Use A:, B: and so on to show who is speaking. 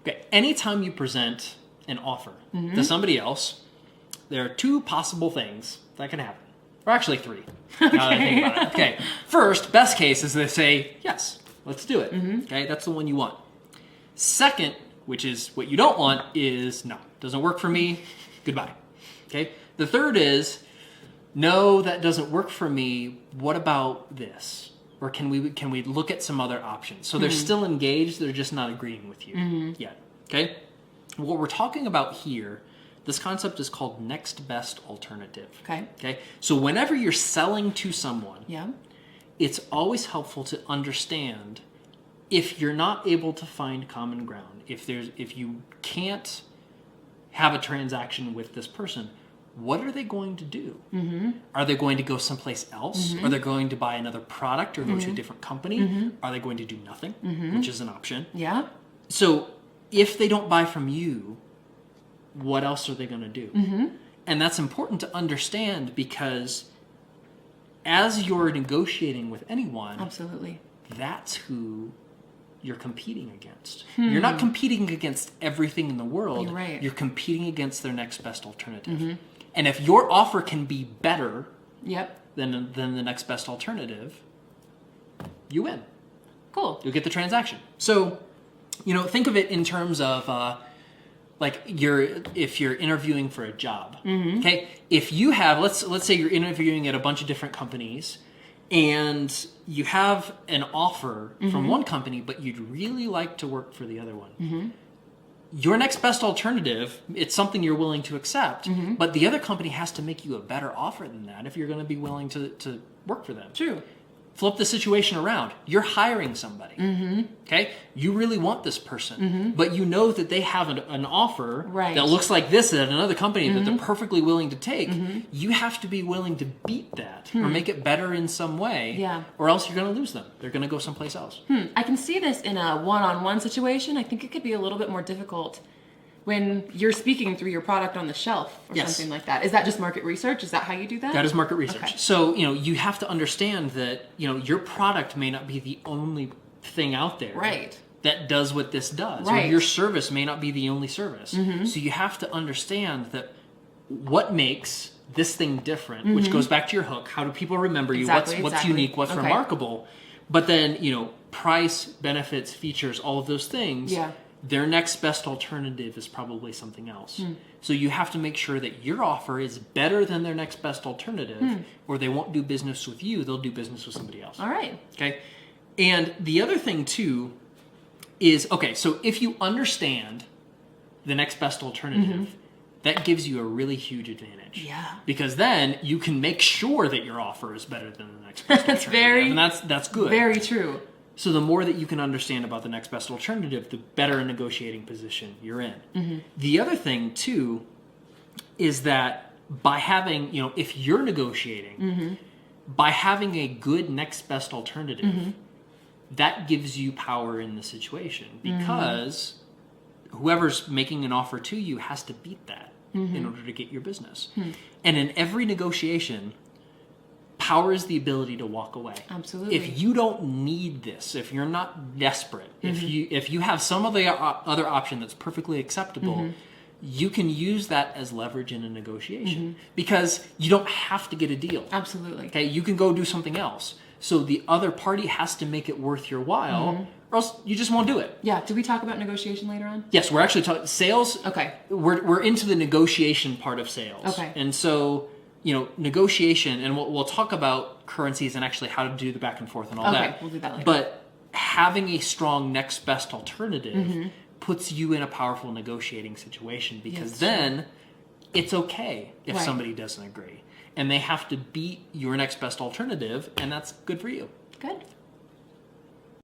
A: Okay, anytime you present an offer to somebody else, there are two possible things that can happen. Or actually three, now that I think about it. Okay, first, best case is they say, yes, let's do it. Okay, that's the one you want. Second, which is what you don't want, is no, doesn't work for me, goodbye. Okay, the third is, no, that doesn't work for me, what about this? Or can we look at some other options? So they're still engaged, they're just not agreeing with you yet. Okay? What we're talking about here, this concept is called next best alternative. Okay? So whenever you're selling to someone, it's always helpful to understand if you're not able to find common ground, if you can't have a transaction with this person, what are they going to do? Are they going to go someplace else? Are they going to buy another product or go to a different company? Are they going to do nothing, which is an option?
B: Yeah.
A: So if they don't buy from you, what else are they going to do? And that's important to understand because as you're negotiating with anyone,
B: Absolutely.
A: that's who you're competing against. You're not competing against everything in the world.
B: You're right.
A: You're competing against their next best alternative. And if your offer can be better than the next best alternative, you win.
B: Cool.
A: You'll get the transaction. So, think of it in terms of if you're interviewing for a job. Okay, if you have let's say you're interviewing at a bunch of different companies, and you have an offer from one company, but you'd really like to work for the other one. Your next best alternative, it's something you're willing to accept, but the other company has to make you a better offer than that if you're going to be willing to work for them.
B: True.
A: Flip the situation around. You're hiring somebody. Okay? You really want this person, but you know that they have an offer that looks like this at another company that they're perfectly willing to take. You have to be willing to beat that or make it better in some way, or else you're going to lose them. They're going to go someplace else.
B: I can see this in a one-on-one situation. I think it could be a little bit more difficult when you're speaking through your product on the shelf or something like that. Is that just market research? Is that how you do that?
A: That is market research.
B: Okay.
A: So, you have to understand that, your product may not be the only thing out there that does what this does. Or your service may not be the only service. So you have to understand that what makes this thing different, which goes back to your hook. How do people remember you? What's unique? What's remarkable? But then, price, benefits, features, all of those things. Their next best alternative is probably something else. So you have to make sure that your offer is better than their next best alternative, or they won't do business with you, they'll do business with somebody else.
B: All right.
A: Okay? And the other thing, too, is, so if you understand the next best alternative, that gives you a really huge advantage.
B: Yeah.
A: Because then you can make sure that your offer is better than the next best alternative. And that's good.
B: Very true.
A: So the more that you can understand about the next best alternative, the better a negotiating position you're in. The other thing, too, is that by having, if you're negotiating, by having a good next best alternative, that gives you power in the situation because whoever's making an offer to you has to beat that in order to get your business. And in every negotiation, power is the ability to walk away.
B: Absolutely.
A: If you don't need this, if you're not desperate, if you have some other option that's perfectly acceptable, you can use that as leverage in a negotiation because you don't have to get a deal.
B: Absolutely.
A: Okay, you can go do something else. So the other party has to make it worth your while, or else you just won't do it.
B: Yeah. Did we talk about negotiation later on?
A: Yes, we're actually talking sales.
B: Okay.
A: We're into the negotiation part of sales.
B: Okay.
A: And so, negotiation, and we'll talk about currencies and actually how to do the back and forth and all that.
B: Okay, we'll do that later.
A: But having a strong next best alternative puts you in a powerful negotiating situation because then it's okay if somebody doesn't agree. And they have to beat your next best alternative, and that's good for you.
B: Good.